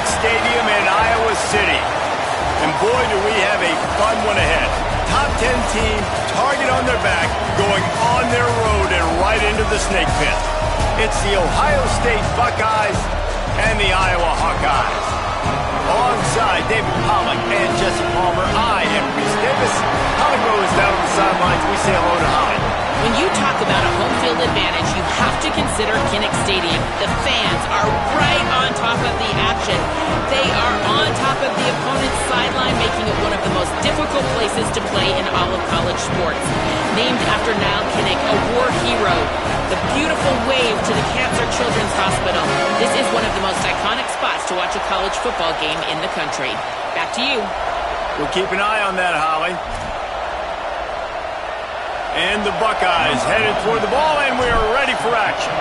Kinnick Stadium in Iowa City. And boy, do we have a fun one ahead. Top 10 team, target on their back, going on their road and right into the snake pit. It's the Ohio State Buckeyes and the Iowa Hawkeyes. Alongside David Pollack and Jesse Palmer, I am Reese Davis. Holly Rowe is down on the sidelines. We say hello to Holly. When you talk about a home field advantage, you have to consider Kinnick Stadium. The fans are right on top of the action. They are on top of the opponent's sideline, making it one of the most difficult places to play in all of college sports. Named after Niall Kinnick, a war hero, the beautiful wave to the Cancer Children's Hospital. This is one of the most iconic spots to watch a college football game in the country. Back to you. We'll keep an eye on that, Holly. And the Buckeyes headed toward the ball, and we are ready for action.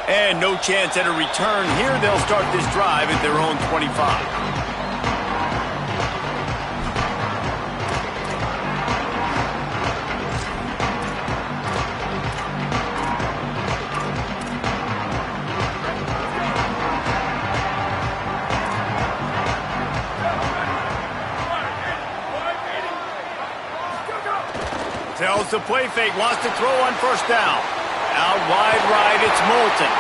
And no chance at a return here. They'll start this drive at their own 25. Tells the play fake, wants to throw on first down. Out wide right, it's Moulton.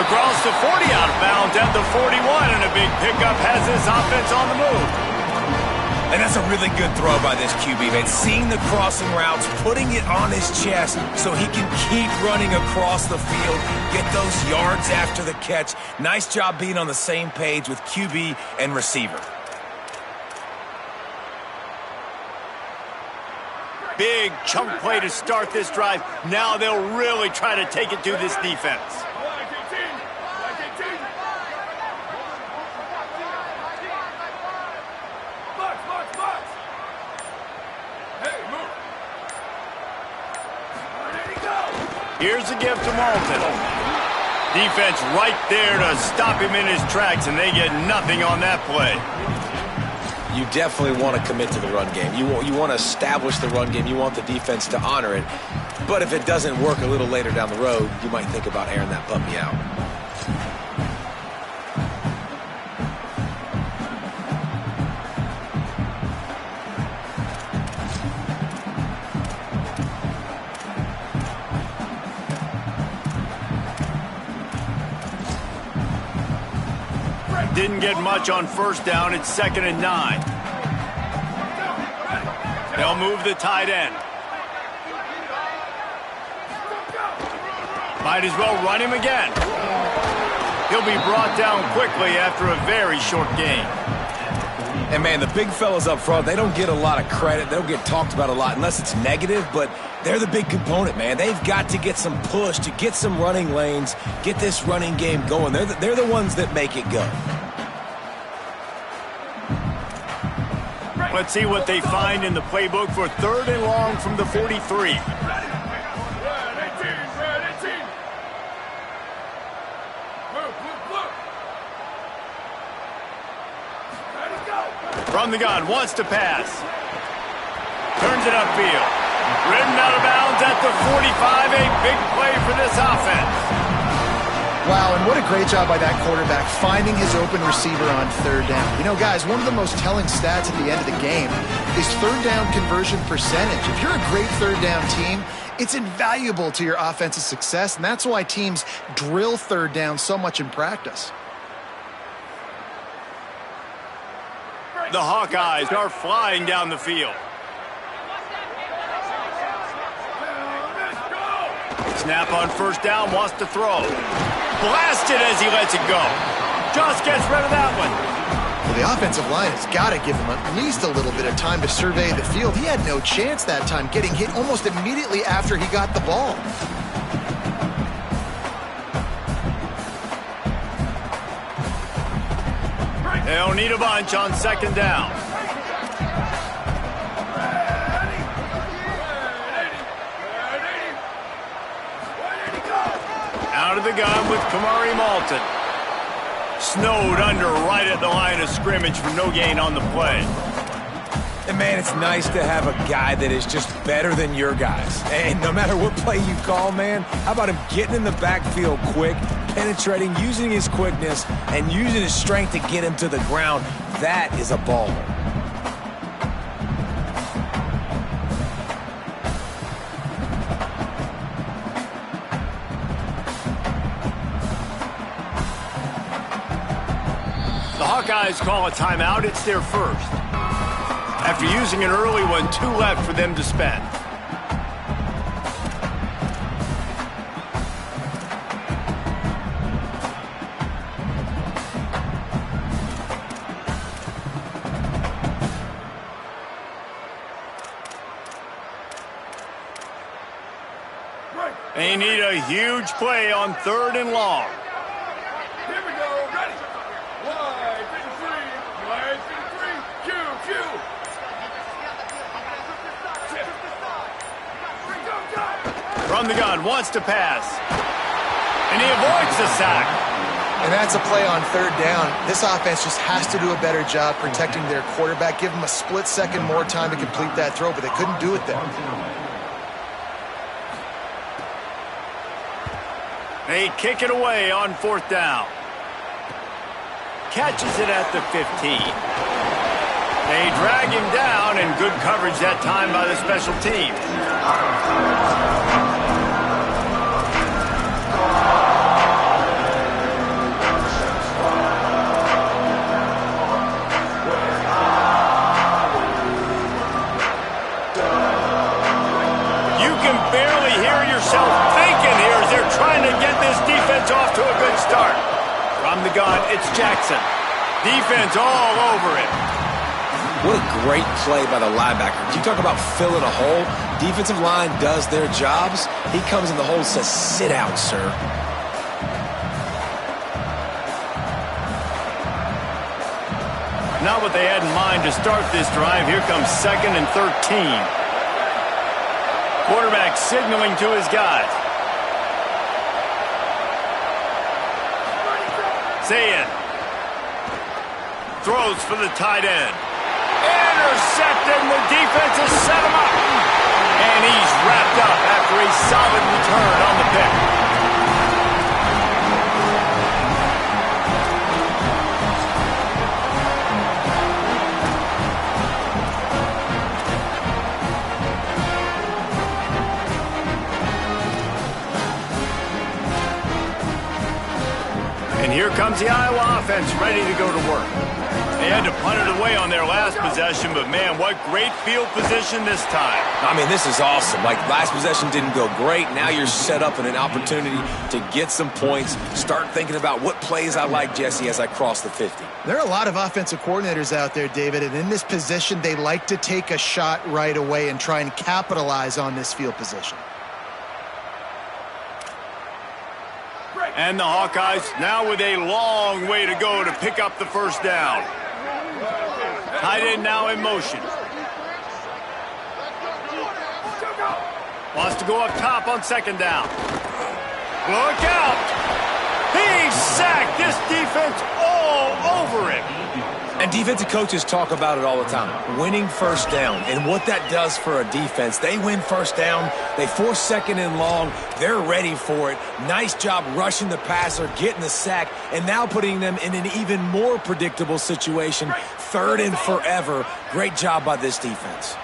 Across the 40, out of bounds at the 41, and a big pickup has this offense on the move. And that's a really good throw by this QB, man. Seeing the crossing routes, putting it on his chest so he can keep running across the field, get those yards after the catch. Nice job being on the same page with QB and receiver. Big chunk play to start this drive. Now they'll really try to take it to this defense. Here's the give to Moulton. Defense right there to stop him in his tracks, and they get nothing on that play. You definitely want to commit to the run game. You want to establish the run game. You want the defense to honor it. But if it doesn't work a little later down the road, you might think about airing that puppy out. Didn't get much on first down. It's 2nd and 9. They'll move the tight end. Might as well run him again. He'll be brought down quickly after a very short game. And, man, the big fellas up front, they don't get a lot of credit. They don't get talked about a lot unless it's negative, but they're the big component, man. They've got to get some push, to get some running lanes, get this running game going. They're the ones that make it go. Let's see what they find in the playbook for 3rd and long from the 43. From the gun, wants to pass. Turns it upfield. Ridden out of bounds at the 45. A big play for this offense. Wow, and what a great job by that quarterback finding his open receiver on 3rd down. You know, guys, one of the most telling stats at the end of the game is 3rd down conversion percentage. If you're a great 3rd down team, it's invaluable to your offensive success, and that's why teams drill 3rd down so much in practice. The Hawkeyes are flying down the field. Snap on first down, wants to throw. Blasted as he lets it go. Just gets rid of that one. Well, the offensive line has got to give him at least a little bit of time to survey the field. He had no chance that time, getting hit almost immediately after he got the ball. They'll need a bunch on 2nd down. Out of the gun with Kamari Moulton. Snowed under right at the line of scrimmage for no gain on the play. And, man, it's nice to have a guy that is just better than your guys. And no matter what play you call, man, how about him getting in the backfield quick, penetrating, using his quickness, and using his strength to get him to the ground? That is a baller. The Hawkeyes call a timeout. It's their first. After using an early one, 2 left for them to spend. They need a huge play on 3rd and long. Here we go, ready. Wide, 53, Q. From the gun, wants to pass. And he avoids the sack. And that's a play on 3rd down. This offense just has to do a better job protecting their quarterback. Give them a split second more time to complete that throw, but they couldn't do it there. They kick it away on 4th down. Catches it at the 15. They drag him down, and good coverage that time by the special team. You can barely hear yourself thinking here as they're trying to get this defense off to a good start. From the gun, it's Jackson. Defense all over it. What a great play by the linebacker. You talk about filling a hole. Defensive line does their jobs. He comes in the hole and says, sit out, sir. Not what they had in mind to start this drive. Here comes 2nd and 13. Quarterback signaling to his guys. Zayn throws for the tight end. Intercepted, and the defense has set him up. And he's wrapped up after a solid return on the pick. And here comes the Iowa offense ready to go to work. They had to punt it away on their last possession, but man, what great field position this time. I mean, this is awesome. Like, last possession didn't go great. Now you're set up in an opportunity to get some points. Start thinking about what plays I like, Jesse, as I cross the 50. There are a lot of offensive coordinators out there, David, and in this position, they like to take a shot right away and try and capitalize on this field position. And the Hawkeyes now with a long way to go to pick up the first down. Tight end now in motion. Wants to go up top on 2nd down. Look out! He's sacked. This defense all over him. And defensive coaches talk about it all the time. Winning first down. And what that does for a defense. They win first down. They force 2nd and long. They're ready for it. Nice job rushing the passer, getting the sack, and now putting them in an even more predictable situation. 3rd and forever. Great job by this defense.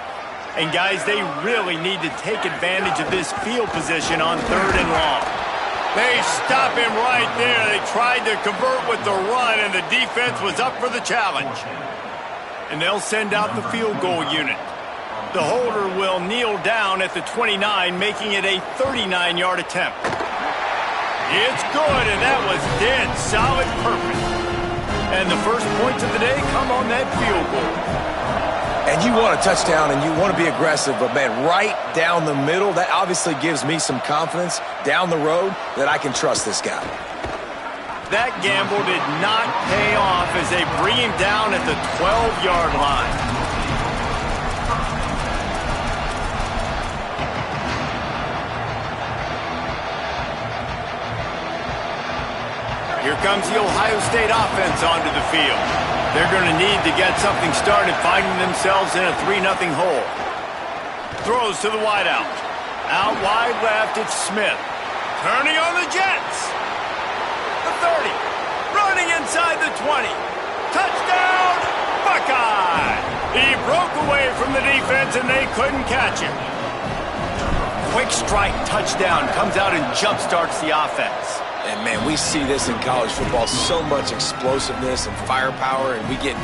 And guys, they really need to take advantage of this field position on 3rd and long. They stop him right there. They tried to convert with the run, and the defense was up for the challenge. And they'll send out the field goal unit. The holder will kneel down at the 29, making it a 39-yard attempt. It's good, and that was dead solid perfect. And the first points of the day come on that field goal. And you want a touchdown and you want to be aggressive, but, man, right down the middle, that obviously gives me some confidence down the road that I can trust this guy. That gamble did not pay off as they bring him down at the 12-yard line. Here comes the Ohio State offense onto the field. They're going to need to get something started, finding themselves in a 3-0 hole. Throws to the wideout. Out wide left, it's Smith. Turning on the Jets. The 30. Running inside the 20. Touchdown, Buckeye! He broke away from the defense and they couldn't catch him. Quick strike touchdown comes out and jump-starts the offense. And, man, we see this in college football, so much explosiveness and firepower, and we get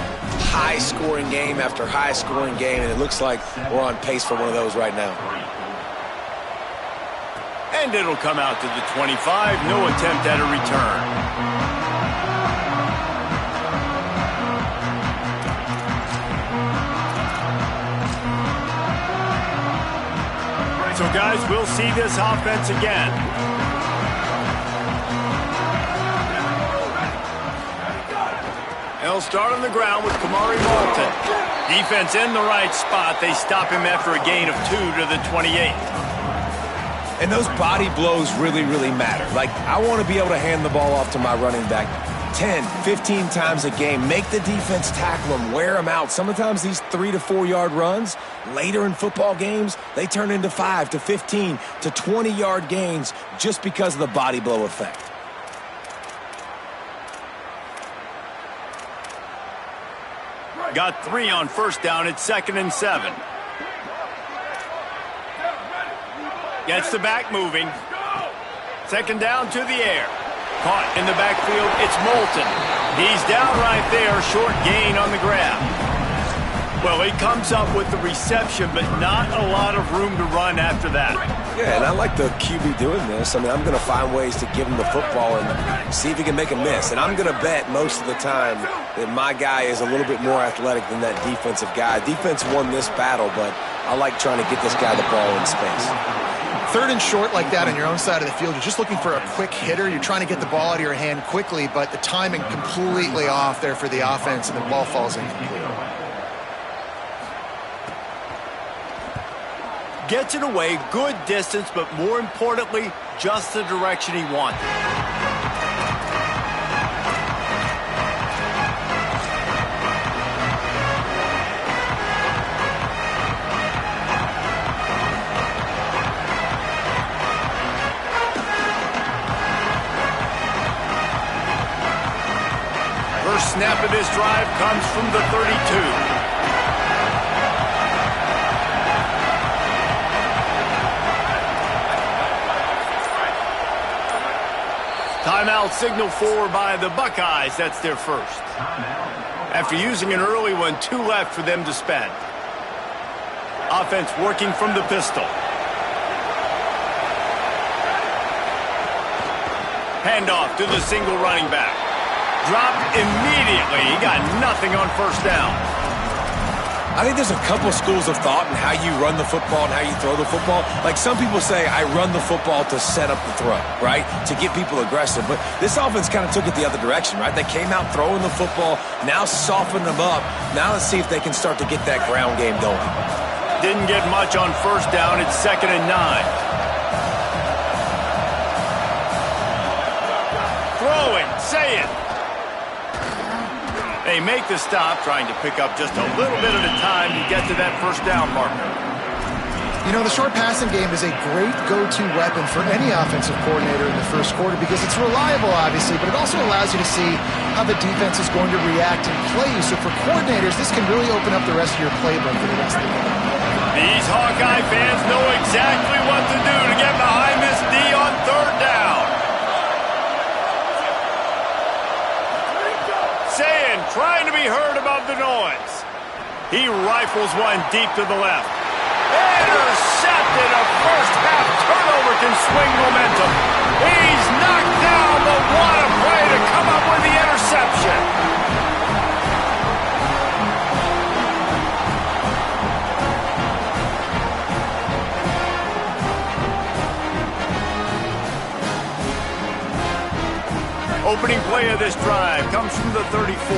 high-scoring game after high-scoring game, and it looks like we're on pace for one of those right now. And it'll come out to the 25. No attempt at a return. So, guys, we'll see this offense again. They'll start on the ground with Kamari Walton. Defense in the right spot. They stop him after a gain of 2 to the 28. And those body blows really, really matter. Like, I want to be able to hand the ball off to my running back 10, 15 times a game. Make the defense tackle them, wear them out. Sometimes these 3 to 4 yard runs, later in football games, they turn into 5 to 15 to 20 yard gains just because of the body blow effect. Got 3 on first down. It's 2nd and 7. Gets the back moving. 2nd down to the air. Caught in the backfield. It's Moulton. He's down right there. Short gain on the grab. Well, he comes up with the reception, but not a lot of room to run after that. Yeah, and I like the QB doing this. I mean, I'm going to find ways to give him the football and see if he can make a miss. And I'm going to bet most of the time that my guy is a little bit more athletic than that defensive guy. Defense won this battle, but I like trying to get this guy the ball in space. 3rd and short like that on your own side of the field, you're just looking for a quick hitter. You're trying to get the ball out of your hand quickly, but the timing completely off there for the offense, and the ball falls incomplete. Gets it away, good distance, but more importantly, just the direction he wanted. First snap of this drive comes from the 32. Timeout signal forward by the Buckeyes. That's their first. After using an early one, 2 left for them to spend. Offense working from the pistol. Handoff to the single running back. Dropped immediately. He got nothing on first down. I think there's a couple schools of thought in how you run the football and how you throw the football. Like, some people say, I run the football to set up the throw, right? To get people aggressive. But this offense kind of took it the other direction, right? They came out throwing the football, now softened them up. Now let's see if they can start to get that ground game going. Didn't get much on first down. It's 2nd and 9. Throwing, say it. They make the stop, trying to pick up just a little bit at a time to get to that first down marker. You know, the short passing game is a great go-to weapon for any offensive coordinator in the first quarter because it's reliable, obviously, but it also allows you to see how the defense is going to react and play you. So for coordinators, this can really open up the rest of your playbook for the rest of the game. These Hawkeye fans know exactly what to do to get behind this D on 3rd down. Saying, trying to be heard above the noise. He rifles one deep to the left. Intercepted. A first-half turnover can swing momentum. He's knocked down, but what a play to come up with the interception. Opening play of this drive comes from the 34.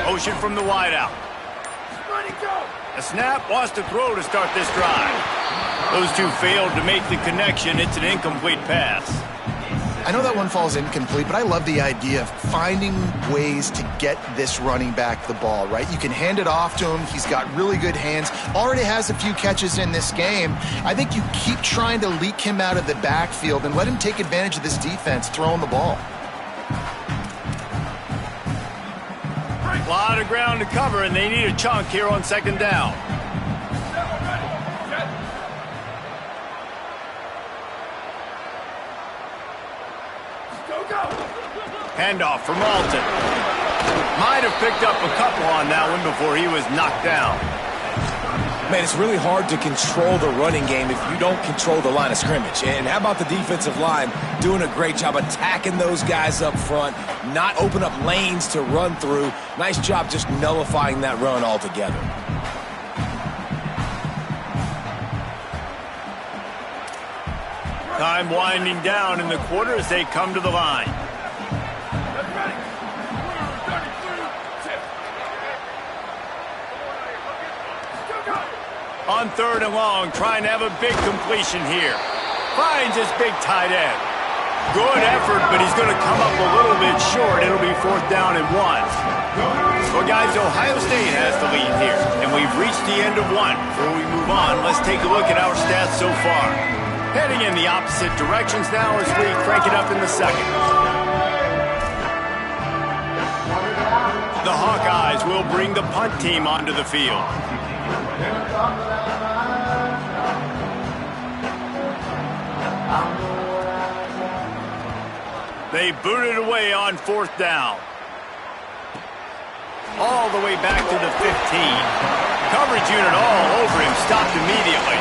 Motion from the wideout. A snap, wants to throw to start this drive. Those two failed to make the connection. It's an incomplete pass. I know that one falls incomplete, but I love the idea of finding ways to get this running back the ball, right? You can hand it off to him. He's got really good hands. Already has a few catches in this game. I think you keep trying to leak him out of the backfield and let him take advantage of this defense throwing the ball. A lot of ground to cover, and they need a chunk here on second down. Handoff from Alton. Might have picked up a couple on that one before he was knocked down. Man, it's really hard to control the running game if you don't control the line of scrimmage. And how about the defensive line doing a great job attacking those guys up front, not open up lanes to run through. Nice job just nullifying that run altogether. Time winding down in the quarter as they come to the line. On third and long, trying to have a big completion here. Finds his big tight end. Good effort, but he's going to come up a little bit short. It'll be fourth down and 1. Well, guys, Ohio State has the lead here, and we've reached the end of one. Before we move on, let's take a look at our stats so far. Heading in the opposite directions now as we crank it up in the second. The Hawkeyes will bring the punt team onto the field. They boot it away on fourth down. All the way back to the 15. Coverage unit all over him, stopped immediately.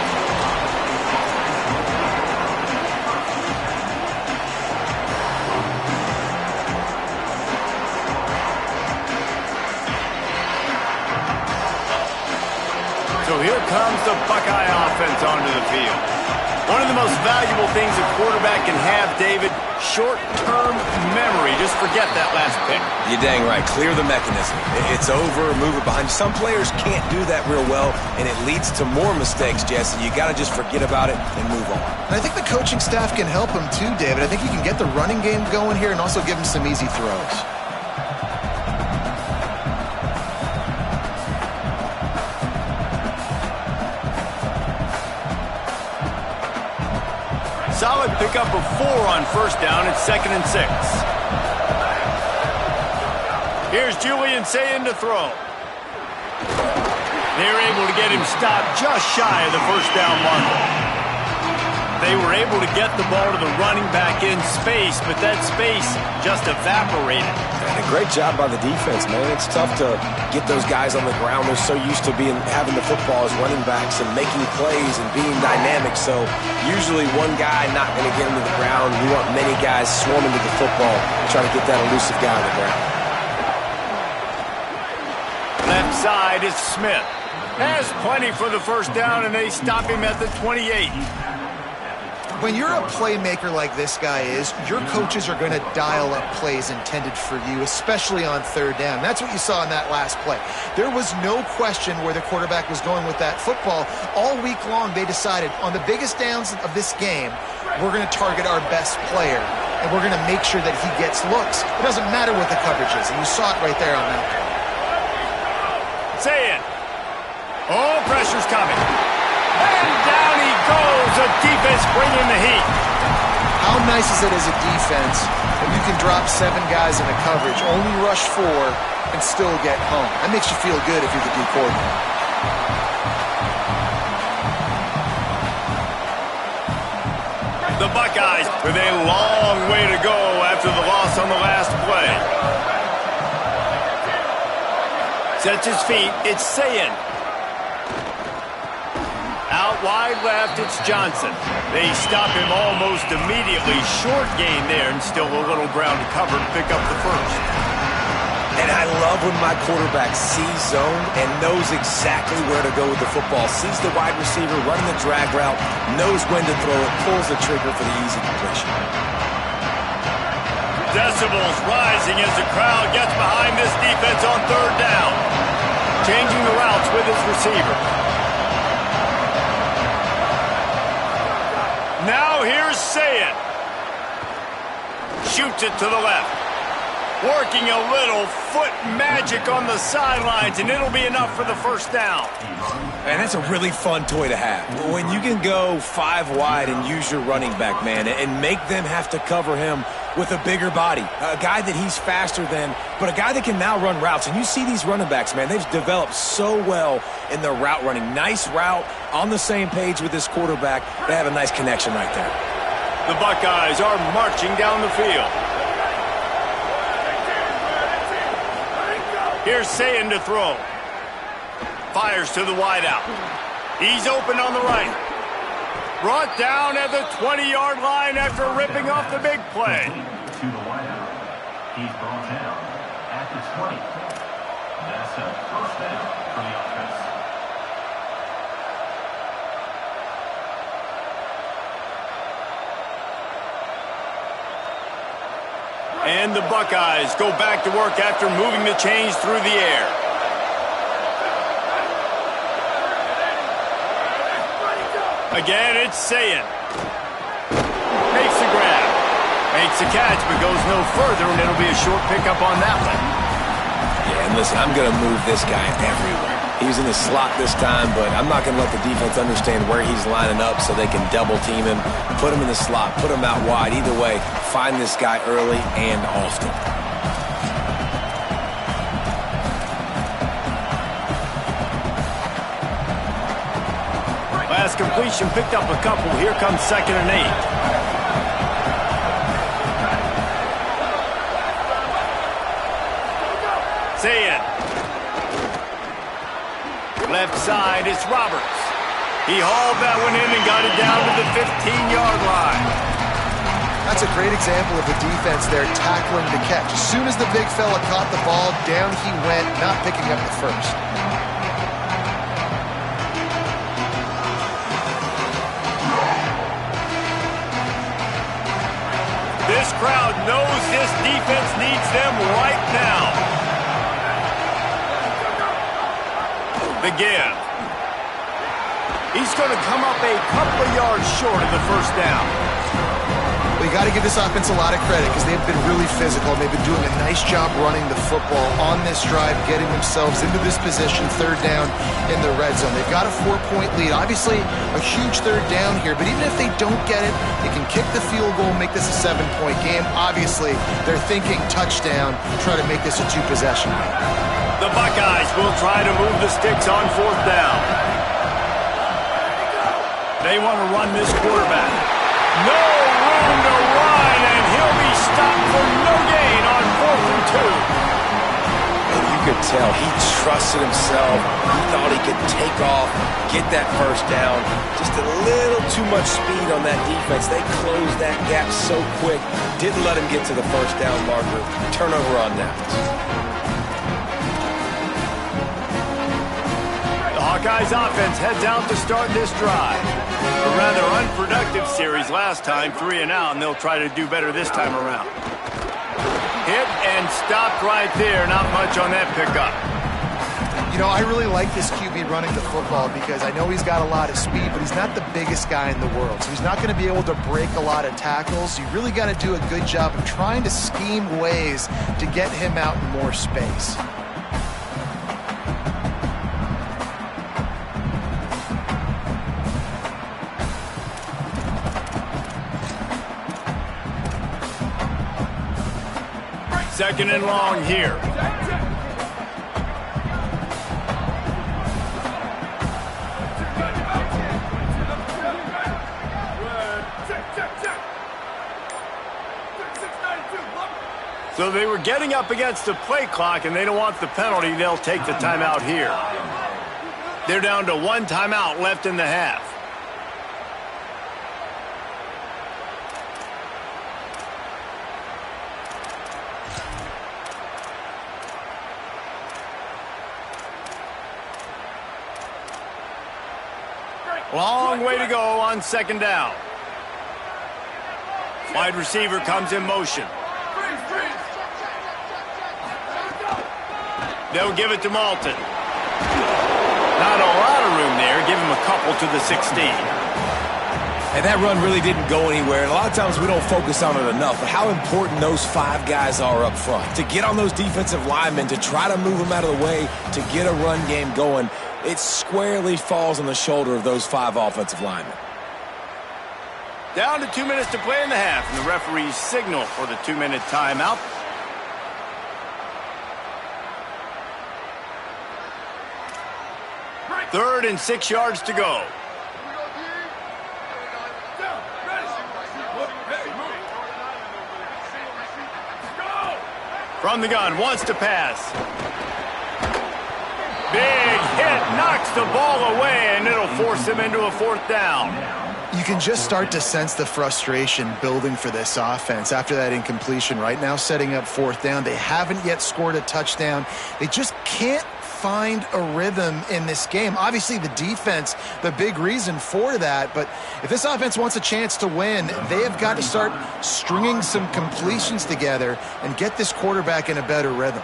So here comes the Buckeye offense onto the field. One of the most valuable things a quarterback can have, David, short-term memory. Just forget that last pick. You're dang right. Clear the mechanism. It's over, move it behind you. Some players can't do that real well, and it leads to more mistakes, Jesse. You got to just forget about it and move on. And I think the coaching staff can help him too, David. I think he can get the running game going here and also give him some easy throws. Solid pickup of 4 on first down. It's 2nd and 6. Here's Julian Sayin to throw. They're able to get him stopped just shy of the first down marker. They were able to get the ball to the running back in space, but that space just evaporated. And a great job by the defense, man. It's tough to get those guys on the ground. They're so used to having the football as running backs and making plays and being dynamic. So usually one guy not going to get him to the ground. You want many guys swarming to the football and try to get that elusive guy on the ground. Left side is Smith. Has plenty for the first down, and they stop him at the 28. When you're a playmaker like this guy is, your coaches are going to dial up plays intended for you, especially on third down. That's what you saw in that last play. There was no question where the quarterback was going with that football. All week long, they decided on the biggest downs of this game, we're going to target our best player, and we're going to make sure that he gets looks. It doesn't matter what the coverage is, and you saw it right there on that play. Say it. Oh, pressure's coming. And down he goes. The defense bringing the heat. How nice is it as a defense when you can drop 7 guys in a coverage, only rush 4, and still get home? That makes you feel good if you're the D coordinator. The Buckeyes with a long way to go after the loss on the last play. Sets his feet. It's Sayin. Out wide left, it's Johnson. They stop him almost immediately. Short gain there, and still a little ground to cover to pick up the first. And I love when my quarterback sees zone and knows exactly where to go with the football. Sees the wide receiver running the drag route, knows when to throw it, pulls the trigger for the easy completion. Decibels rising as the crowd gets behind this defense on third down. Changing the routes with his receiver. Now here's Sayin. Shoots it to the left. Working a little foot magic on the sidelines, and it'll be enough for the first down. And that's a really fun toy to have. When you can go 5 wide and use your running back, man, and make them have to cover him with a bigger body, a guy that he's faster than, but a guy that can now run routes. And you see these running backs, man, they've developed so well in their route running. Nice route, on the same page with this quarterback. They have a nice connection right there. The Buckeyes are marching down the field. Here's Sayin to throw. Fires to the wideout. He's open on the right. Brought down at the 20-yard line after ripping off the big play. To the wideout. He's brought down at the 20. That's a first down for the offense. And the Buckeyes go back to work after moving the chains through the air. Again, it's Sayin. Makes the grab. Makes the catch, but goes no further, and it'll be a short pickup on that one. Yeah, and listen, I'm going to move this guy everywhere. He's in the slot this time, but I'm not going to let the defense understand where he's lining up so they can double team him, put him in the slot, put him out wide. Either way, find this guy early and often. Last completion picked up a couple. Here comes 2nd and 8. Sayin. Left side, it's Roberts. He hauled that one in and got it down to the 15-yard line. That's a great example of the defense there tackling the catch. As soon as the big fella caught the ball, down he went, not picking up the first. This crowd knows this defense needs them right now. The give. He's going to come up a couple of yards short of the first down. Well, you got to give this offense a lot of credit because they've been really physical. They've been doing a nice job running the football on this drive, getting themselves into this position, 3rd down in the red zone. They've got a 4-point lead. Obviously, a huge 3rd down here, but even if they don't get it, they can kick the field goal, make this a 7-point game. Obviously, they're thinking touchdown, try to make this a 2-possession game. The Buckeyes will try to move the sticks on 4th down. They want to run this quarterback. No room to run, and he'll be stopped for no gain on 4th and 2. And you could tell he trusted himself. He thought he could take off, get that first down. Just a little too much speed on that defense. They closed that gap so quick. Didn't let him get to the first down marker. Turnover on downs. The Hawkeyes offense heads out to start this drive. A rather unproductive series last time, 3 and out, and they'll try to do better this time around. Hit and stopped right there. Not much on that pickup. You know, I really like this QB running the football because I know he's got a lot of speed, but he's not the biggest guy in the world. So he's not going to be able to break a lot of tackles. You really got to do a good job of trying to scheme ways to get him out in more space. Second and long here. So they were getting up against the play clock, and they don't want the penalty. They'll take the timeout here. They're down to 1 timeout left in the half. Long way to go on 2nd down. Wide receiver comes in motion. They'll give it to Malton. Not a lot of room there. Give him a couple to the 16. And that run really didn't go anywhere. And a lot of times we don't focus on it enough. But how important those 5 guys are up front. To get on those defensive linemen, to try to move them out of the way, to get a run game going, it squarely falls on the shoulder of those 5 offensive linemen. Down to 2 minutes to play in the half, and the referees signal for the 2-minute timeout. Third and 6 yards to go. From the gun, wants to pass. Big hit, knocks the ball away, and it'll force him into a 4th down. You can just start to sense the frustration building for this offense after that incompletion. Right now, setting up 4th down. They haven't yet scored a touchdown. They just can't find a rhythm in this game. Obviously, the defense, the big reason for that. But if this offense wants a chance to win, they have got to start stringing some completions together and get this quarterback in a better rhythm.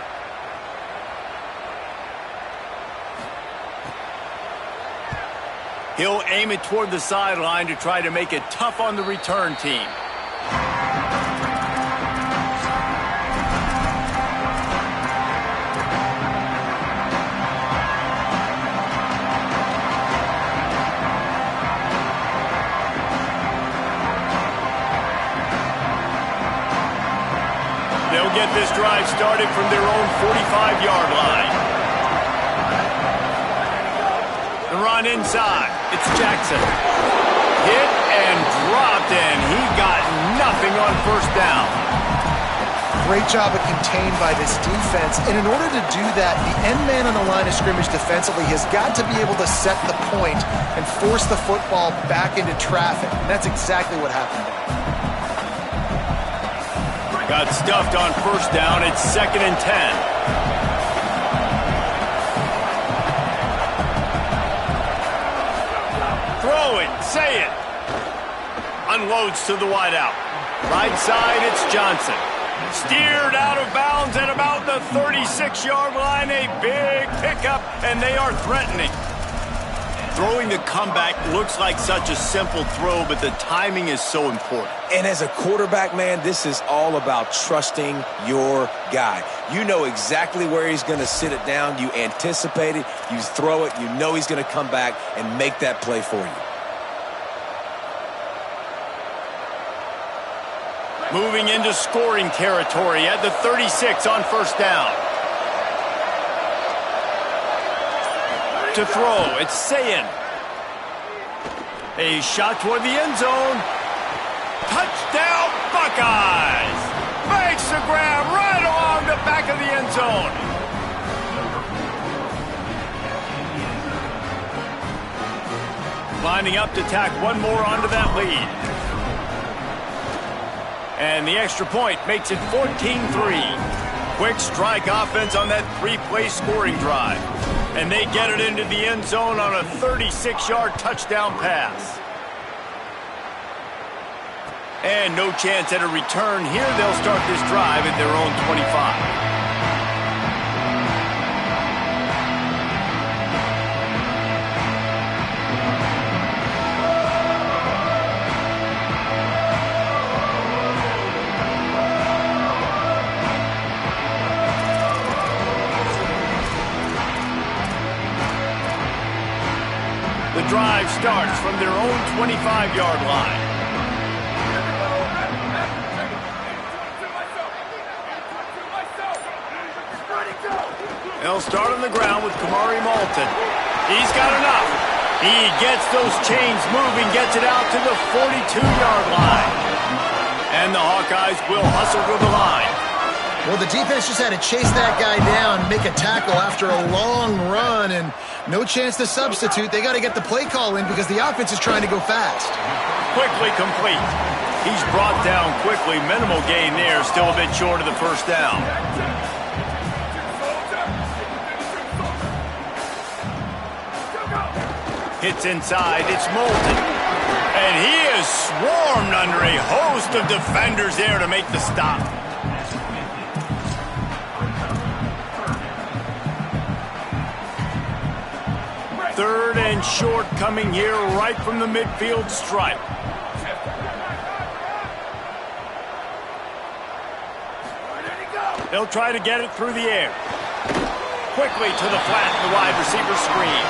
He'll aim it toward the sideline to try to make it tough on the return team. They'll get this drive started from their own 45-yard line. The run inside. It's Jackson. Hit and dropped, and he got nothing on 1st down. Great job of contained by this defense. And in order to do that, the end man on the line of scrimmage defensively has got to be able to set the point and force the football back into traffic. And that's exactly what happened. Got stuffed on 1st down. It's 2nd and 10. Throw it, say it. Unloads to the wideout. Right side, it's Johnson. Steered out of bounds at about the 36-yard line. A big pickup, and they are threatening. Throwing the comeback looks like such a simple throw, but the timing is so important. And as a quarterback, man, this is all about trusting your guy. You know exactly where he's going to sit it down. You anticipate it. You throw it. You know he's going to come back and make that play for you. Moving into scoring territory at the 36 on 1st down. To throw, it's Sayin. A shot toward the end zone. Touchdown, Buckeyes! Makes the grab right along the back of the end zone. Lining up to tack one more onto that lead. And the extra point makes it 14-3. Quick strike offense on that 3-play scoring drive. And they get it into the end zone on a 36-yard touchdown pass. And no chance at a return here. They'll start this drive at their own 25. The drive starts from their own 25-yard line. They'll start on the ground with Kamari Malton. He's got enough. He gets those chains moving, gets it out to the 42-yard line. And the Hawkeyes will hustle to the line. Well, the defense just had to chase that guy down, make a tackle after a long run, and no chance to substitute. They got to get the play call in because the offense is trying to go fast. Quickly complete. He's brought down quickly. Minimal gain there, still a bit short of the 1st down. Hits inside, it's Moulton. And he is swarmed under a host of defenders there to make the stop. Third and short coming here right from the midfield stripe. They'll try to get it through the air. Quickly to the flat, the wide receiver screen.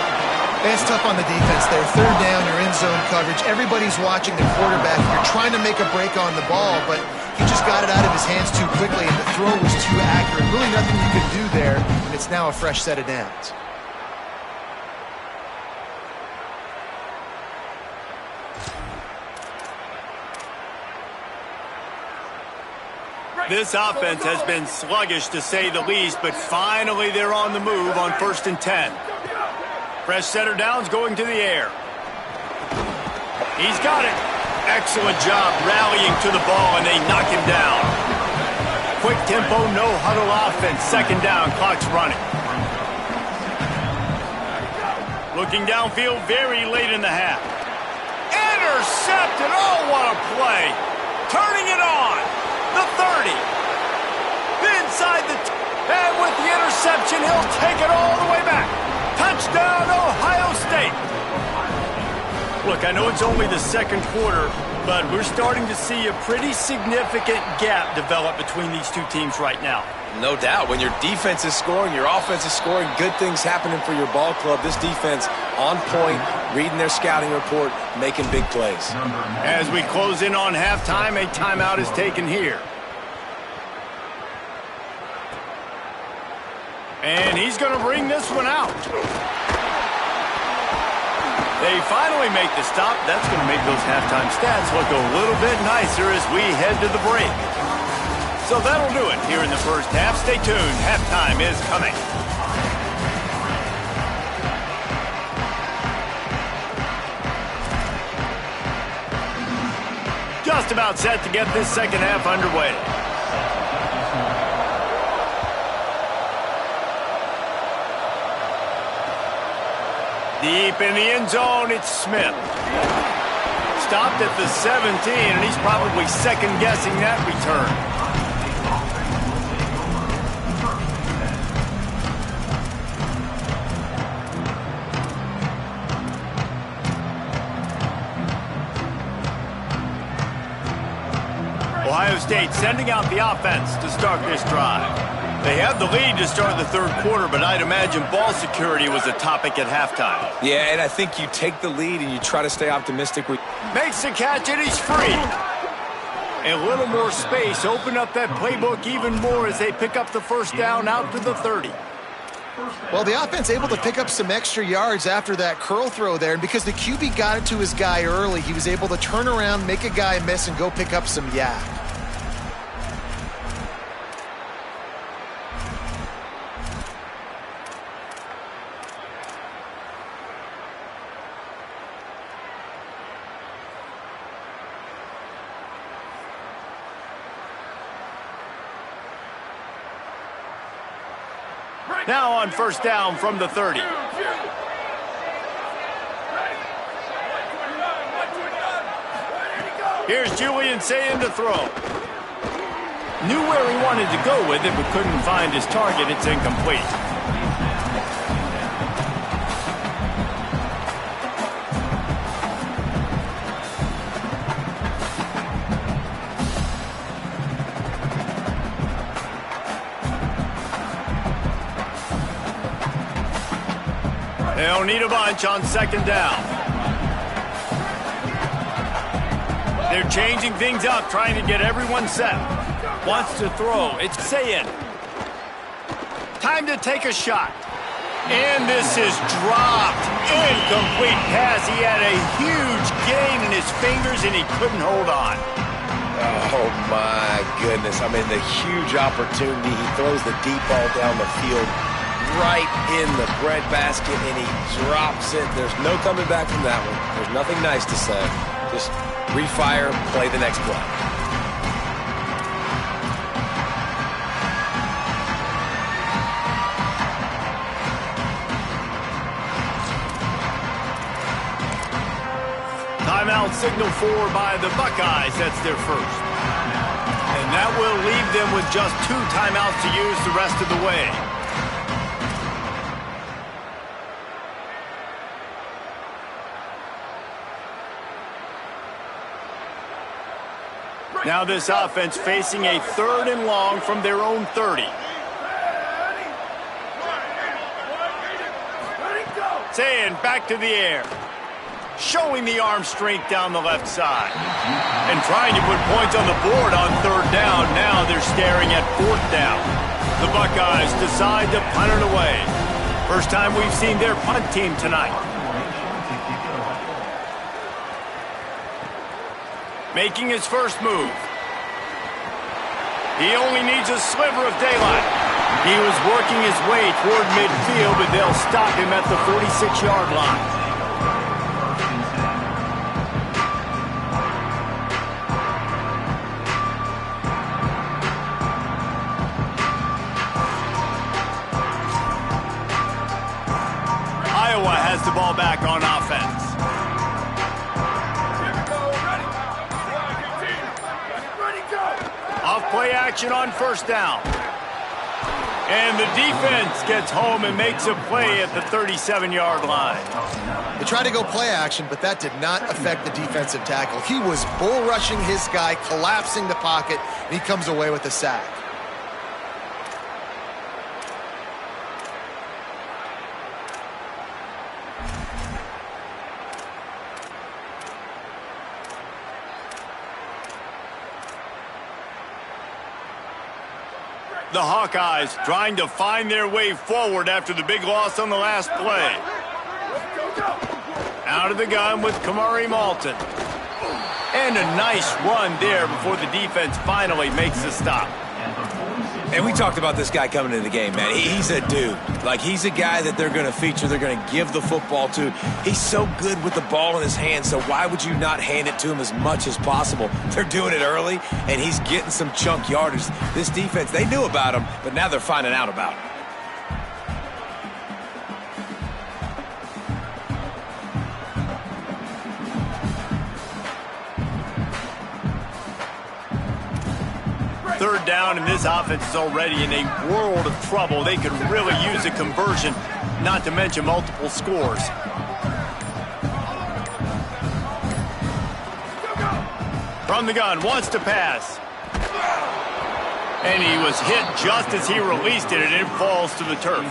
It's tough on the defense there. Third down, you're in zone coverage. Everybody's watching the quarterback. You're trying to make a break on the ball, but he just got it out of his hands too quickly, and the throw was too accurate. Really nothing you could do there, and it's now a fresh set of downs. This offense has been sluggish, to say the least, but finally they're on the move on 1st and 10. Fresh setter downs going to the air. He's got it. Excellent job rallying to the ball, and they knock him down. Quick tempo, no huddle offense. 2nd down, clock's running. Looking downfield very late in the half. Intercepted. Oh, what a play. Turning it on. The 30. Inside the... and with the interception, he'll take it all the way back. Touchdown, Ohio State. Look, I know it's only the 2nd quarter, but we're starting to see a pretty significant gap develop between these two teams right now. No doubt. When your defense is scoring, your offense is scoring, good things happening for your ball club. This defense on point, reading their scouting report, making big plays. As we close in on halftime, a timeout is taken here. And he's going to bring this one out. They finally make the stop. That's going to make those halftime stats look a little bit nicer as we head to the break. So that'll do it here in the first half. Stay tuned. Halftime is coming. Just about set to get this 2nd half underway. Deep in the end zone, it's Smith. Stopped at the 17, and he's probably second-guessing that return. Ohio State sending out the offense to start this drive. They have the lead to start the 3rd quarter, but I'd imagine ball security was a topic at halftime. Yeah, and I think you take the lead and you try to stay optimistic. Makes the catch, and he's free. A little more space. Open up that playbook even more as they pick up the 1st down out to the 30. Well, the offense able to pick up some extra yards after that curl throw there, and because the QB got it to his guy early, he was able to turn around, make a guy miss, and go pick up some yak. Now on 1st down from the 30. Here's Julian Sayin to throw. Knew where he wanted to go with it, but couldn't find his target. It's incomplete. They'll need a bunch on 2nd down. They're changing things up, trying to get everyone set. Wants to throw. It's Sayin. Time to take a shot. And this is dropped. Incomplete pass. He had a huge gain in his fingers, and he couldn't hold on. Oh, my goodness. I mean, the huge opportunity. He throws the deep ball down the field right in the breadbasket, and he drops it. There's no coming back from that one. There's nothing nice to say. Just refire, play the next play. Timeout signal for by the Buckeyes. That's their first. And that will leave them with just 2 timeouts to use the rest of the way. Now this offense facing a 3rd and long from their own 30. Saying back to the air. Showing the arm strength down the left side. And trying to put points on the board on 3rd down. Now they're staring at 4th down. The Buckeyes decide to punt it away. First time we've seen their punt team tonight. Making his first move. He only needs a sliver of daylight. He was working his way toward midfield, but they'll stop him at the 46-yard line. Iowa has the ball back on offense. Off play action on 1st down. And the defense gets home and makes a play at the 37-yard line. They tried to go play action, but that did not affect the defensive tackle. He was bull rushing his guy, collapsing the pocket, and he comes away with a sack. The Hawkeyes trying to find their way forward after the big loss on the last play. Out of the gun with Kamari Malton. And a nice run there before the defense finally makes the stop. And we talked about this guy coming into the game, man. He's a dude. Like, he's a guy that they're going to feature, they're going to give the football to. He's so good with the ball in his hand, so why would you not hand it to him as much as possible? They're doing it early, and he's getting some chunk yardage. This defense, they knew about him, but now they're finding out about him. Third down, and this offense is already in a world of trouble. They could really use a conversion, not to mention multiple scores. From the gun, wants to pass. And he was hit just as he released it, and it falls to the turf.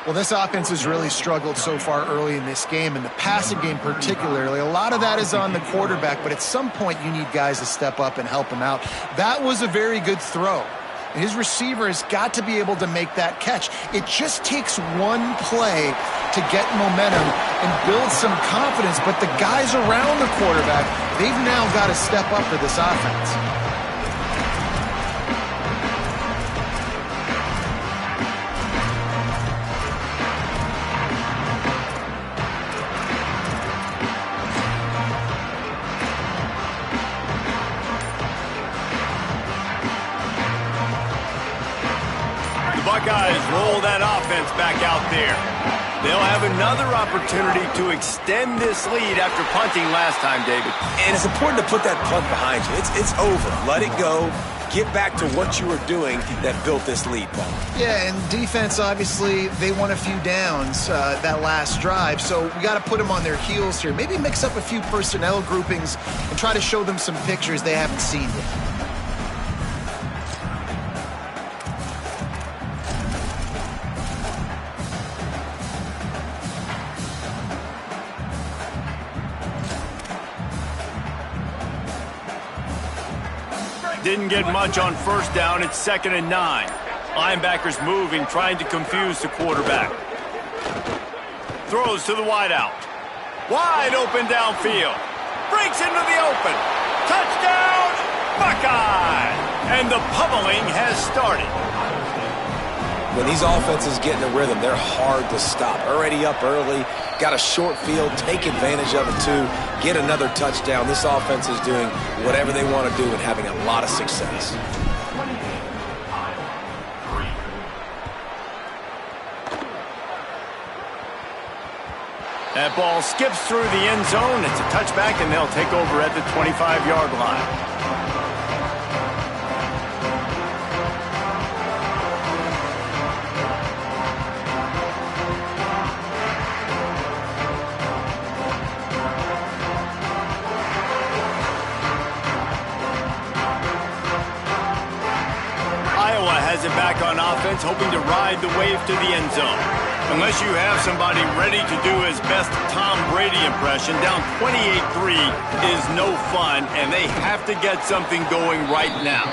Well, this offense has really struggled so far early in this game, and the passing game particularly. A lot of that is on the quarterback, but at some point you need guys to step up and help him out. That was a very good throw. His receiver has got to be able to make that catch. It just takes one play to get momentum and build some confidence, but the guys around the quarterback, they've now got to step up for this offense. Buckeyes roll that offense back out there. They'll have another opportunity to extend this lead after punting last time, David. And it's important to put that punt behind you. It's over. Let it go. Get back to what you were doing that built this lead, Paul. Yeah, and defense, obviously, they won a few downs that last drive, so we got to put them on their heels here. Maybe mix up a few personnel groupings and try to show them some pictures they haven't seen yet. Didn't get much on 1st down. It's 2nd and 9. Linebackers moving, trying to confuse the quarterback. Throws to the wideout. Wide open downfield. Breaks into the open. Touchdown, Buckeye! And the pummeling has started. When these offenses get in a rhythm, they're hard to stop. Already up early, got a short field, take advantage of it too, get another touchdown. This offense is doing whatever they want to do and having a lot of success. That ball skips through the end zone. It's a touchback, and they'll take over at the 25-yard line. has it back on offense, hoping to ride the wave to the end zone. Unless you have somebody ready to do his best Tom Brady impression, down 28-3 is no fun, and they have to get something going right now.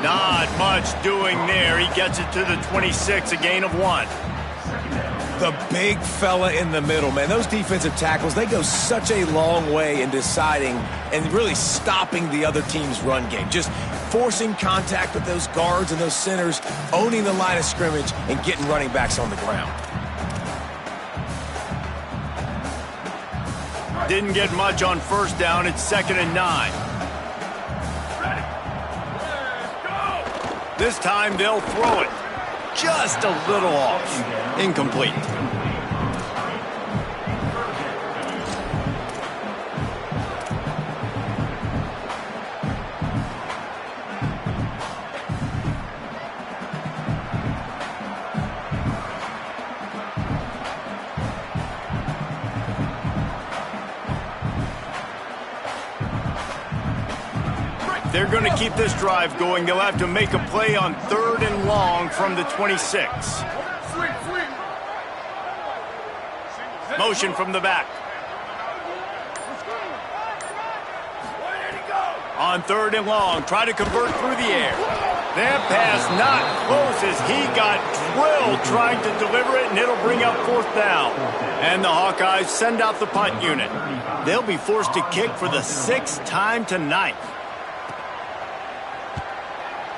Not much doing there. He gets it to the 26, a gain of 1. The big fella in the middle, man. Those defensive tackles, they go such a long way in deciding and really stopping the other team's run game. Just forcing contact with those guards and those centers, owning the line of scrimmage, and getting running backs on the ground. Didn't get much on first down. It's 2nd and 9. This time they'll throw it. Just a little off. Incomplete. They're going to keep this drive going. They'll have to make a play on 3rd and long from the 26. Motion from the back. On 3rd and long, try to convert through the air. That pass not close as he got drilled trying to deliver it, and it'll bring up 4th down. And the Hawkeyes send out the punt unit. They'll be forced to kick for the 6th time tonight.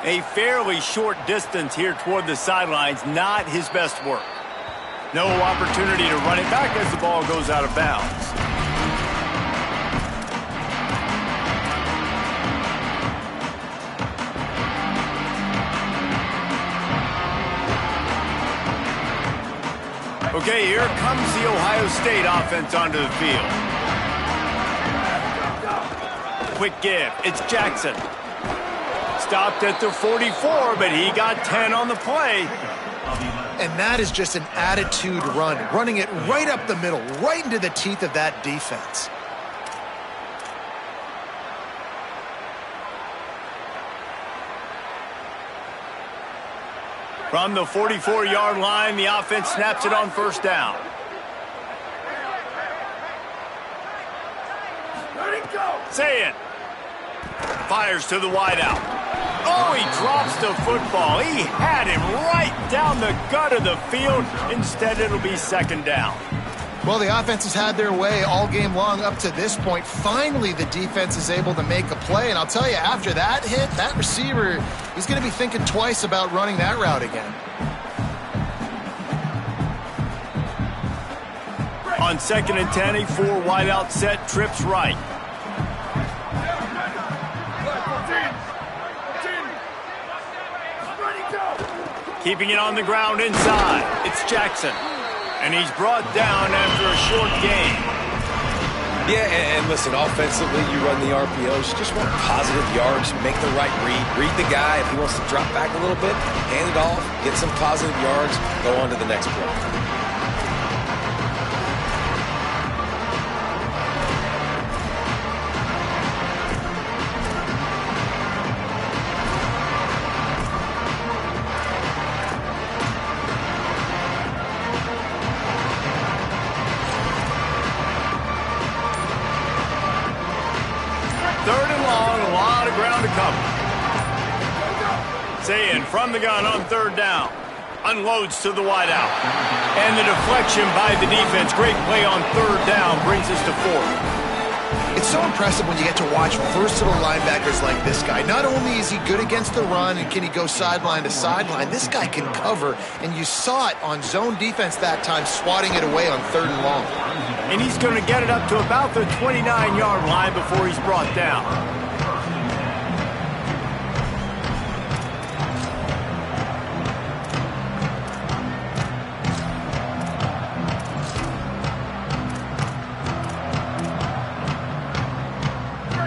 A fairly short distance here toward the sidelines, not his best work. No opportunity to run it back as the ball goes out of bounds. Okay, here comes the Ohio State offense onto the field. Quick give. It's Jackson. Stopped at the 44, but he got 10 on the play. And that is just an attitude run, running it right up the middle, right into the teeth of that defense. From the 44-yard line, the offense snaps it on 1st down. Say it. Fires to the wideout. Oh, he drops the football. He had him right down the gut of the field. Instead, it'll be 2nd down. Well, the offense has had their way all game long up to this point. Finally, the defense is able to make a play. And I'll tell you, after that hit, that receiver, he's going to be thinking twice about running that route again. On 2nd and 10, a 4 wideout set, trips right. Keeping it on the ground inside. It's Jackson. And he's brought down after a short gain. Yeah, and listen, offensively, you run the RPOs. You just want positive yards, make the right read the guy. If he wants to drop back a little bit, hand it off, get some positive yards, go on to the next play. Sayin from the gun on 3rd down. Unloads to the wideout. And the deflection by the defense. Great play on 3rd down brings us to 4th. It's so impressive when you get to watch versatile linebackers like this guy. Not only is he good against the run and can he go sideline to sideline, this guy can cover. And you saw it on zone defense that time, swatting it away on 3rd and long. And he's going to get it up to about the 29-yard line before he's brought down.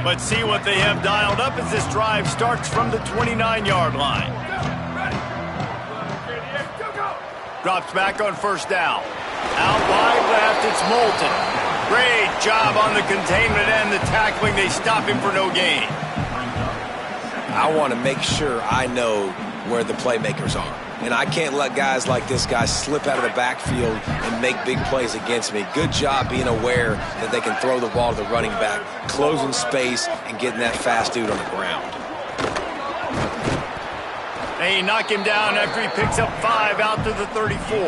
Let's see what they have dialed up as this drive starts from the 29-yard line. Drops back on 1st down. Out wide left, it's Moulton. Great job on the containment and the tackling. They stop him for no gain. I want to make sure I know where the playmakers are. And I can't let guys like this guy slip out of the backfield and make big plays against me. Good job being aware that they can throw the ball to the running back, closing space, and getting that fast dude on the ground. They knock him down after he picks up 5 out to the 34.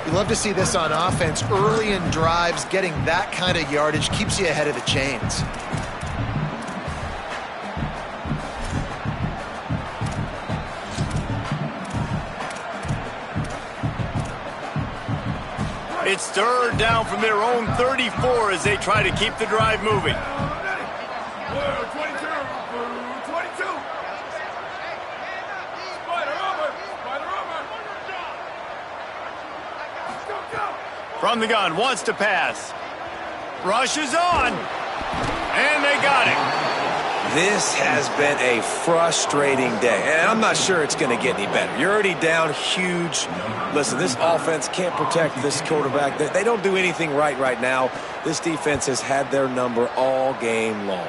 You love to see this on offense. Early in drives, getting that kind of yardage keeps you ahead of the chains. It's third down from their own 34 as they try to keep the drive moving. 22. From the gun, wants to pass. Rushes on. And they got him. This has been a frustrating day, and I'm not sure it's going to get any better. You're already down huge. Listen, this offense can't protect this quarterback. They don't do anything right now. This defense has had their number all game long.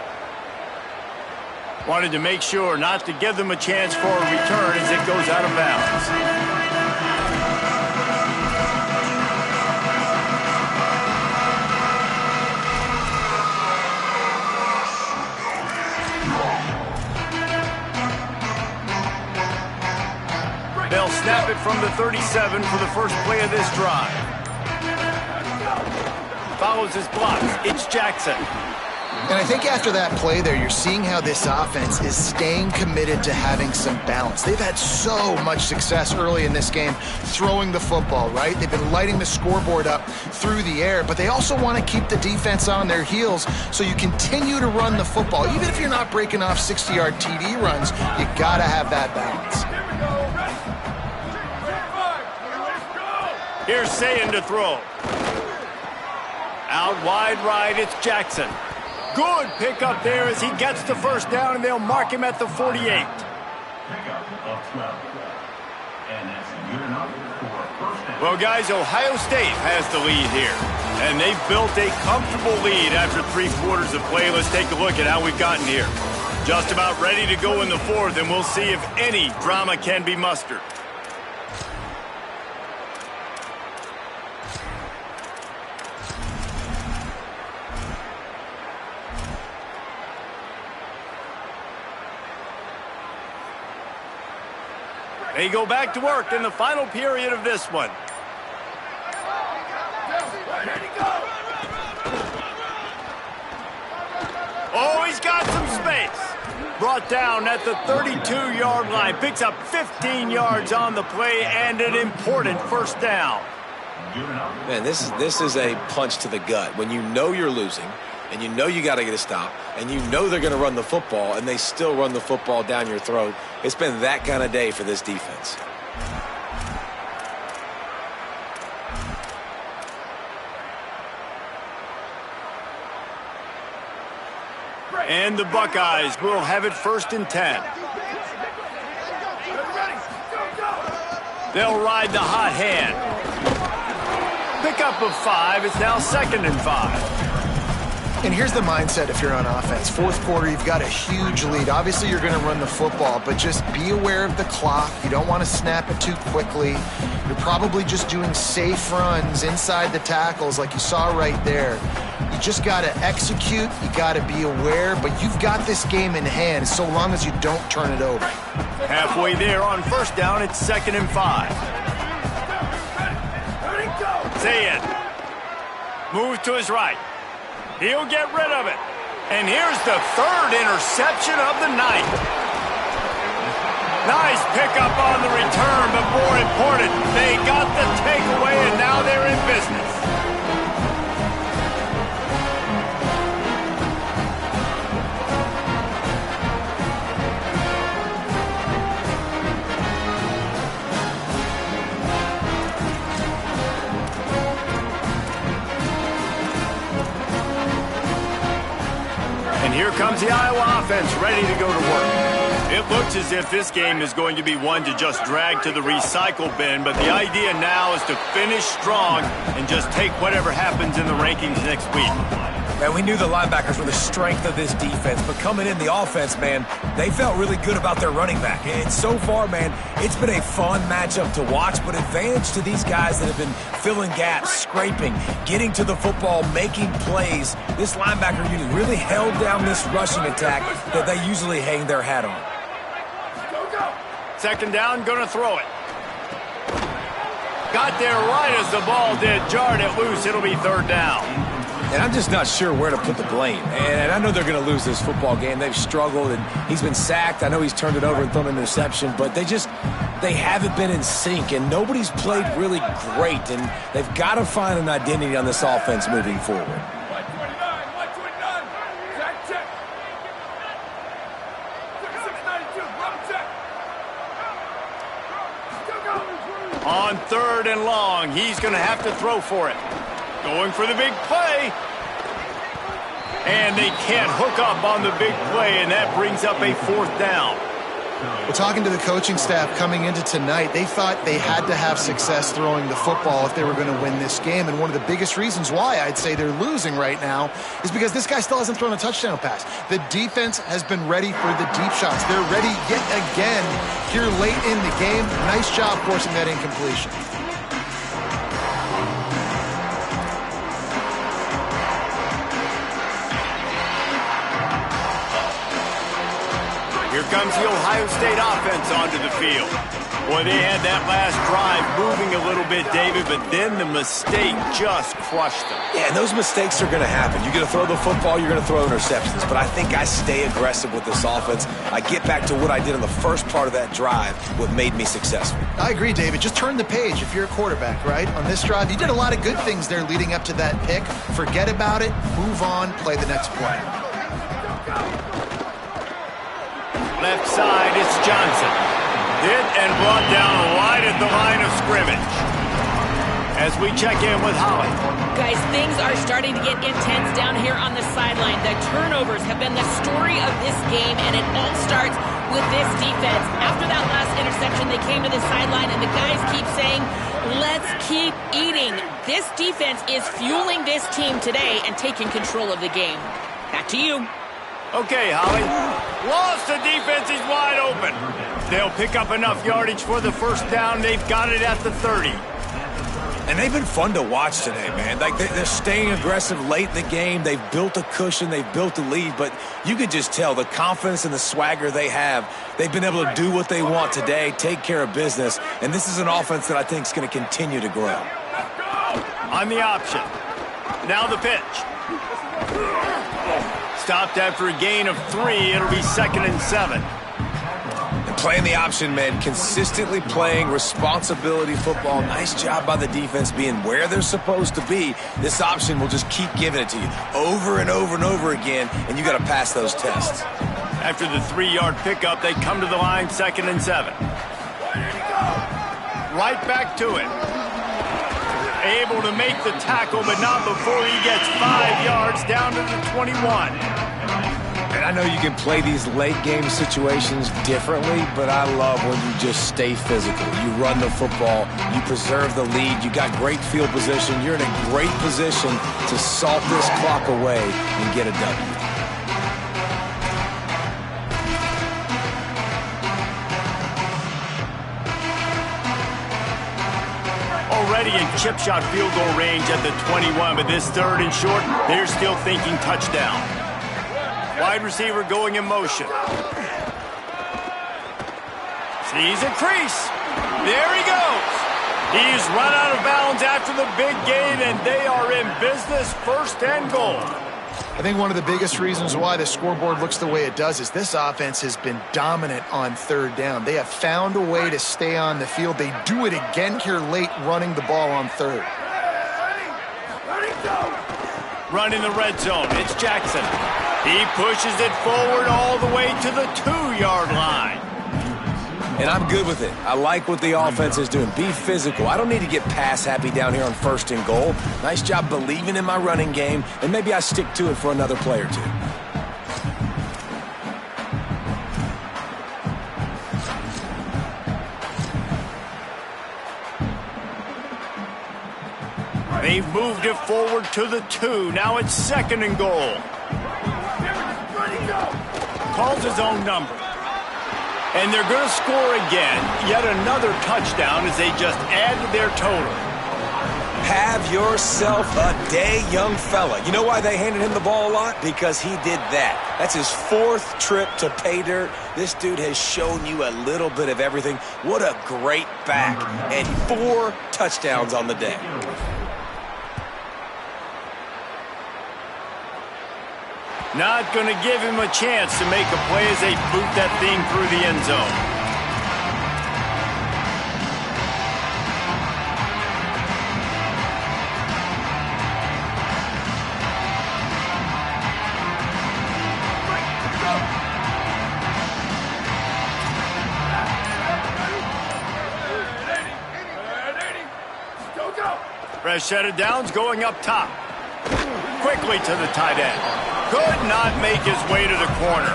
Wanted to make sure not to give them a chance for a return as it goes out of bounds. They'll snap it from the 37 for the first play of this drive. Follows his blocks. It's Jackson. And I think after that play there, you're seeing how this offense is staying committed to having some balance. They've had so much success early in this game throwing the football, right? They've been lighting the scoreboard up through the air, but they also want to keep the defense on their heels so you continue to run the football. Even if you're not breaking off 60-yard TD runs, you got to have that balance. Here's Sayin to throw. Out wide right, it's Jackson. Good pickup there as he gets the first down, and they'll mark him at the 48. Pickup of 12. And that's good enough for a first down. Well, guys, Ohio State has the lead here. And they've built a comfortable lead after 3 quarters of play. Let's take a look at how we've gotten here. Just about ready to go in the 4th, and we'll see if any drama can be mustered. They go back to work in the final period of this one. Oh, he's got some space. Brought down at the 32-yard line. Picks up 15 yards on the play and an important first down. Man, this is a punch to the gut. When you know you're losing, and you know you got to get a stop, and you know they're going to run the football, and they still run the football down your throat. It's been that kind of day for this defense. And the Buckeyes will have it 1st and 10. They'll ride the hot hand. Pickup of 5. It's now 2nd and 5. And here's the mindset if you're on offense. 4th quarter, you've got a huge lead. Obviously, you're going to run the football, but just be aware of the clock. You don't want to snap it too quickly. You're probably just doing safe runs inside the tackles like you saw right there. You just got to execute. You got to be aware, but you've got this game in hand so long as you don't turn it over. Halfway there on 1st down, it's 2nd and 5. Sayin moves to his right. He'll get rid of it. And here's the 3rd interception of the night. Nice pickup on the return, but more important, they got the takeaway, and now they're in business. And here comes the Iowa offense ready to go to work. It looks as if this game is going to be one to just drag to the recycle bin, but the idea now is to finish strong and just take whatever happens in the rankings next week. Man, we knew the linebackers were the strength of this defense, but coming in the offense, man, they felt really good about their running back. And so far, man, it's been a fun matchup to watch, but advantage to these guys that have been filling gaps, scraping, getting to the football, making plays. This linebacker unit really held down this rushing attack that they usually hang their hat on. Second down, going to throw it. Got there right as the ball did. Jarred it loose. It'll be third down. And I'm just not sure where to put the blame. And I know they're going to lose this football game. They've struggled, and he's been sacked. I know he's turned it over and thrown an interception, but they haven't been in sync, and nobody's played really great. And they've got to find an identity on this offense moving forward. On third and long, he's going to have to throw for it. Going for the big play. And they can't hook up on the big play, and that brings up a fourth down. Well, talking to the coaching staff coming into tonight, they thought they had to have success throwing the football if they were going to win this game. And one of the biggest reasons why I'd say they're losing right now is because this guy still hasn't thrown a touchdown pass. The defense has been ready for the deep shots. They're ready yet again here late in the game. Nice job forcing that incompletion. Here comes the Ohio State offense onto the field. Boy, they had that last drive moving a little bit, David, but then the mistake just crushed them. Yeah, and those mistakes are going to happen. You're going to throw the football, you're going to throw interceptions. But I think I stay aggressive with this offense. I get back to what I did in the first part of that drive, what made me successful. I agree, David. Just turn the page if you're a quarterback, right? On this drive, you did a lot of good things there leading up to that pick. Forget about it, move on, play the next play. Left side, it's Johnson. Hit and brought down right at the line of scrimmage. As we check in with Holly. Guys, things are starting to get intense down here on the sideline. The turnovers have been the story of this game, and it all starts with this defense. After that last interception, they came to the sideline, and the guys keep saying, let's keep eating. This defense is fueling this team today and taking control of the game. Back to you. Okay, Holly. Lost the defense. He's wide open. They'll pick up enough yardage for the first down. They've got it at the 30. And they've been fun to watch today, man. Like, they're staying aggressive late in the game. They've built a cushion. They've built a lead. But you could just tell the confidence and the swagger they have. They've been able to do what they want today, take care of business. And this is an offense that I think is going to continue to grow. On the option. Now the pitch. Stopped after a gain of 3. It'll be 2nd and 7. And playing the option, man, consistently playing responsibility football. Nice job by the defense being where they're supposed to be. This option will just keep giving it to you over and over and over again, and you got to pass those tests. After the 3-yard pickup, they come to the line, 2nd and 7. Right back to it. Able to make the tackle, but not before he gets 5 yards down to the 21. And I know you can play these late-game situations differently, but I love when you just stay physical. You run the football, you preserve the lead, you got great field position, you're in a great position to salt this clock away and get a W. Already in chip shot field goal range at the 21, but this 3rd and short, they're still thinking touchdown. Wide receiver going in motion. Sees a crease. There he goes. He's run out of bounds after the big gain, and they are in business, 1st and goal. I think one of the biggest reasons why the scoreboard looks the way it does is this offense has been dominant on 3rd down. They have found a way to stay on the field. They do it again here late, running the ball on 3rd. Run in the red zone. It's Jackson. He pushes it forward all the way to the 2-yard line. And I'm good with it. I like what the offense is doing. Be physical. I don't need to get pass happy down here on 1st and goal. Nice job believing in my running game, and maybe I stick to it for another play or two. They They've moved it forward to the 2. Now it's 2nd and goal. Calls his own number. And they're going to score again. Yet another touchdown as they just add to their total. Have yourself a day, young fella. You know why they handed him the ball a lot? Because he did that. That's his 4th trip to pay dirt. This dude has shown you a little bit of everything. What a great back. And 4 touchdowns on the day. Not going to give him a chance to make a play as they boot that thing through the end zone. Fresh set of downs going up top. Quickly to the tight end. Could not make his way to the corner.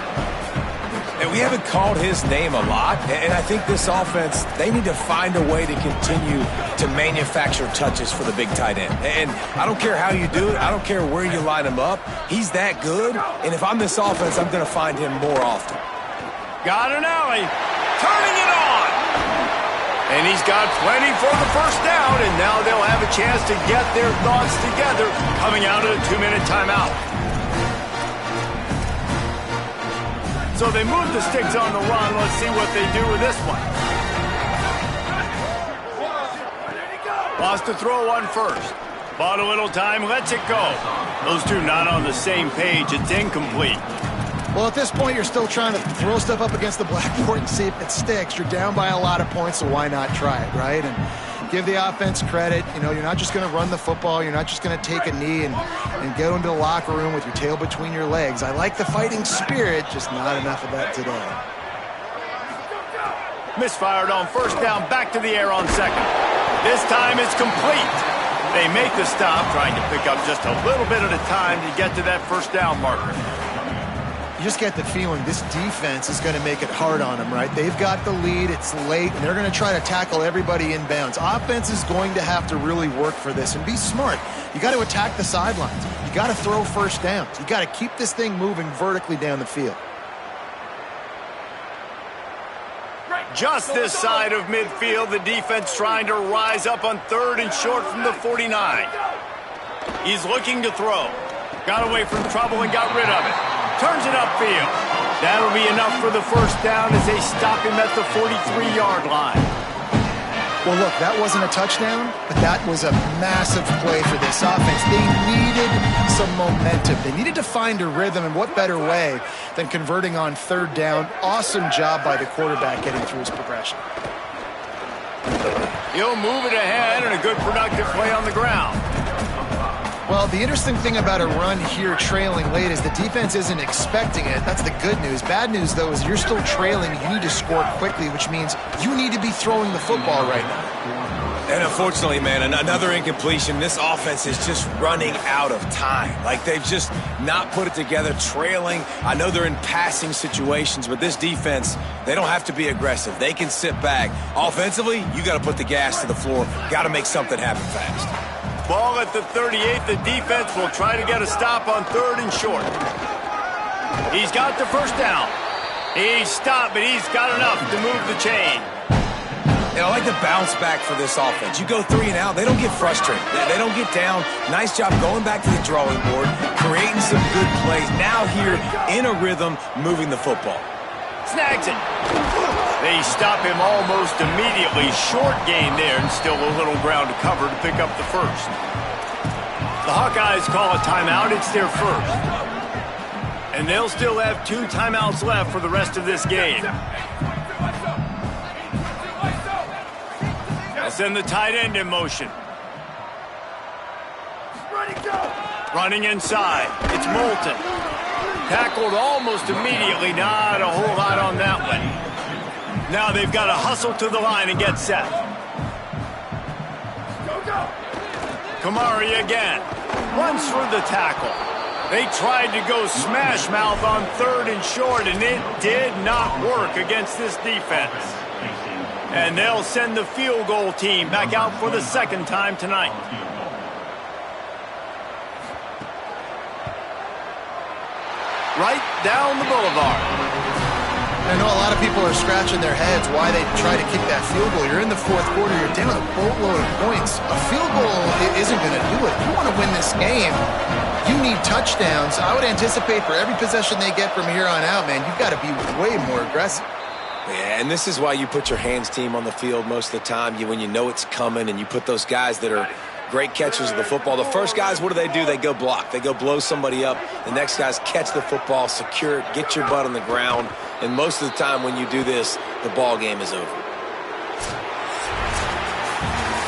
And we haven't called his name a lot, and I think this offense, they need to find a way to continue to manufacture touches for the big tight end. And I don't care how you do it. I don't care where you line him up. He's that good, and if I'm this offense, I'm going to find him more often. Got an alley. Turning it on. And he's got plenty for the first down, and now they'll have a chance to get their thoughts together coming out of the 2-minute timeout. So they move the sticks on the run. Let's see what they do with this one. Lost to throw on first. Bought a little time, lets it go. Those two not on the same page. It's incomplete. Well, at this point, you're still trying to throw stuff up against the blackboard and see if it sticks. You're down by a lot of points, so why not try it, right? And give the offense credit. You know, you're not just going to run the football. You're not just going to take a knee and go into the locker room with your tail between your legs. I like the fighting spirit, just not enough of that today. Misfired on first down, back to the air on second. This time it's complete. They make the stop, trying to pick up just a little bit at a time to get to that first down marker. You just get the feeling this defense is going to make it hard on them, right? They've got the lead, it's late, and they're going to try to tackle everybody inbounds. Offense is going to have to really work for this and be smart. You got to attack the sidelines. You got to throw first downs. You got to keep this thing moving vertically down the field. Just this side of midfield, the defense trying to rise up on 3rd and short from the 49. He's looking to throw. Got away from trouble and got rid of it. Turns it upfield. That'll be enough for the first down as they stop him at the 43-yard line. Well, look, that wasn't a touchdown, but that was a massive play for this offense. They needed some momentum. They needed to find a rhythm, and what better way than converting on 3rd down. Awesome job by the quarterback getting through his progression. He'll move it ahead, and a good productive play on the ground. Well, the interesting thing about a run here trailing late is the defense isn't expecting it. That's the good news. Bad news, though, is you're still trailing. You need to score quickly, which means you need to be throwing the football right now. And unfortunately, man, another incompletion. This offense is just running out of time. Like, they've just not put it together, trailing. I know they're in passing situations, but this defense, they don't have to be aggressive. They can sit back. Offensively, you got to put the gas to the floor. Got to make something happen fast. Ball at the 38. The defense will try to get a stop on 3rd and short. He's got the first down. He's stopped, but he's got enough to move the chain. And I like the bounce back for this offense. You go 3 and out, they don't get frustrated. They don't get down. Nice job going back to the drawing board, creating some good plays. Now here in a rhythm, moving the football. Snags it. They stop him almost immediately. Short gain there, and still a little ground to cover to pick up the first. The Hawkeyes call a timeout. It's their first. And they'll still have 2 timeouts left for the rest of this game. They'll send the tight end in motion. Running inside. It's Moulton. Tackled almost immediately. Not a whole lot on that one. Now they've got to hustle to the line and get set. Kamari again. Runs through the tackle. They tried to go smash mouth on 3rd and short, and it did not work against this defense. And they'll send the field goal team back out for the 2nd time tonight. right down the boulevard. I know a lot of people are scratching their heads why they try to kick that field goal. You're in the fourth quarter. You're down a boatload of points. A field goal isn't going to do it. If you want to win this game, you need touchdowns. I would anticipate for every possession they get from here on out, man, you've got to be way more aggressive. Yeah, and this is why you put your hands team on the field most of the time. When you know it's coming, and you put those guys that are great catchers of the football. The first guys, what do? They go block. They go blow somebody up. The next guys catch the football, secure it, get your butt on the ground. And most of the time when you do this, the ball game is over.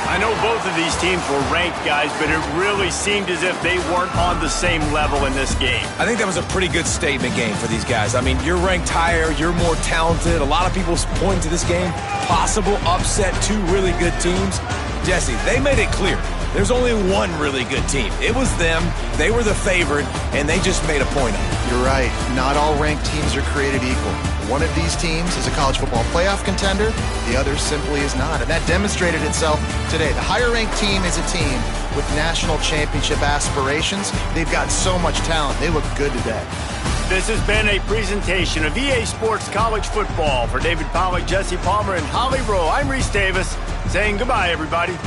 I know both of these teams were ranked, guys, but it really seemed as if they weren't on the same level in this game. I think that was a pretty good statement game for these guys. I mean, you're ranked higher, you're more talented. A lot of people point to this game, possible upset, two really good teams. Jesse, they made it clear. There's only one really good team. It was them. They were the favorite, and they just made a point of it. You're right. Not all ranked teams are created equal. One of these teams is a college football playoff contender. The other simply is not. And that demonstrated itself today. The higher-ranked team is a team with national championship aspirations. They've got so much talent. They look good today. This has been a presentation of EA Sports College Football. For David Pollack, Jesse Palmer, and Holly Rowe, I'm Reese Davis saying goodbye, everybody.